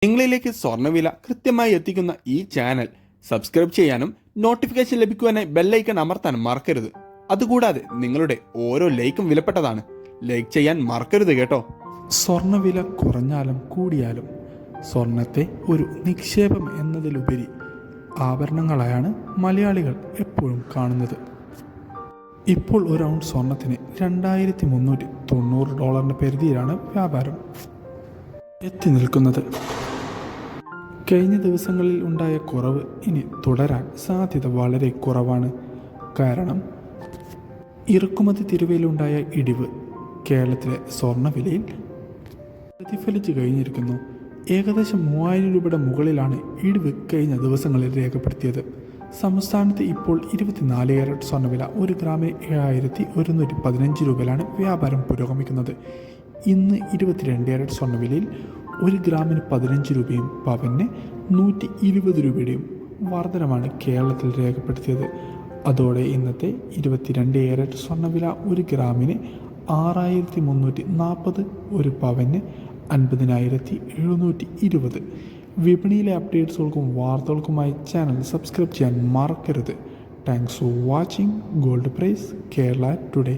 നിങ്ങളിലേക്ക് സ്വർണ്ണവില കൃത്യമായി എത്തിക്കുന്ന ഈ ചാനൽ സബ്സ്ക്രൈബ് ചെയ്യാനും നോട്ടിഫിക്കേഷൻ ലഭിക്കുവാനായി ബെല്ലൈക്കൺ അമർത്താനും മറക്കരുത്. അതുകൂടാതെ നിങ്ങളുടെ ഓരോ ലൈക്കും വിലപ്പെട്ടതാണ്. ലൈക്ക് ചെയ്യാൻ മറക്കരുത് കേട്ടോ. സ്വർണ്ണവില കുറഞ്ഞാലും കൂടിയാലും സ്വർണത്തെ ഒരു നിക്ഷേപം എന്നതിലുപരി ആഭരണങ്ങളായാണ് മലയാളികൾ എപ്പോഴും കാണുന്നത്. ഇപ്പോൾ ഒരു ഔൺസ് സ്വർണത്തിന് $2390 പരിധിയിലാണ് വ്യാപാരം എത്തി നിൽക്കുന്നത്. കഴിഞ്ഞ ദിവസങ്ങളിൽ ഉണ്ടായ കുറവ് ഇനി തുടരാൻ സാധ്യത വളരെ കുറവാണ്. കാരണം ഇറക്കുമതി തിരുവയിലുണ്ടായ ഇടിവ് കേരളത്തിലെ സ്വർണ്ണവിലയിൽ പ്രതിഫലിച്ചു കഴിഞ്ഞിരിക്കുന്നു. ഏകദേശം 3000 രൂപയുടെ മുകളിലാണ് ഇടിവ് കഴിഞ്ഞ ദിവസങ്ങളിൽ രേഖപ്പെടുത്തിയത്. സംസ്ഥാനത്ത് ഇപ്പോൾ 24 കാരറ്റ് സ്വർണ്ണവില 1 ഗ്രാമിന് 7115 രൂപയിലാണ് വ്യാപാരം പുരോഗമിക്കുന്നത്. ഇന്ന് 22 കാരറ്റ് സ്വർണ്ണവിലയിൽ 1 ഗ്രാമിന് 15 രൂപയും പവന് 120 രൂപയുടെയും വർധനമാണ് കേരളത്തിൽ രേഖപ്പെടുത്തിയത്. അതോടെ ഇന്നത്തെ 22 കാരറ്റ് സ്വർണ്ണവില 1 ഗ്രാമിന് 6340, 1 പവന് 50,720. വിപണിയിലെ അപ്ഡേറ്റ്സുകൾക്കും വാർത്തകൾക്കുമായി ചാനൽ സബ്സ്ക്രൈബ് ചെയ്യാൻ മറക്കരുത്. Thanks for watching. Gold price Kerala today.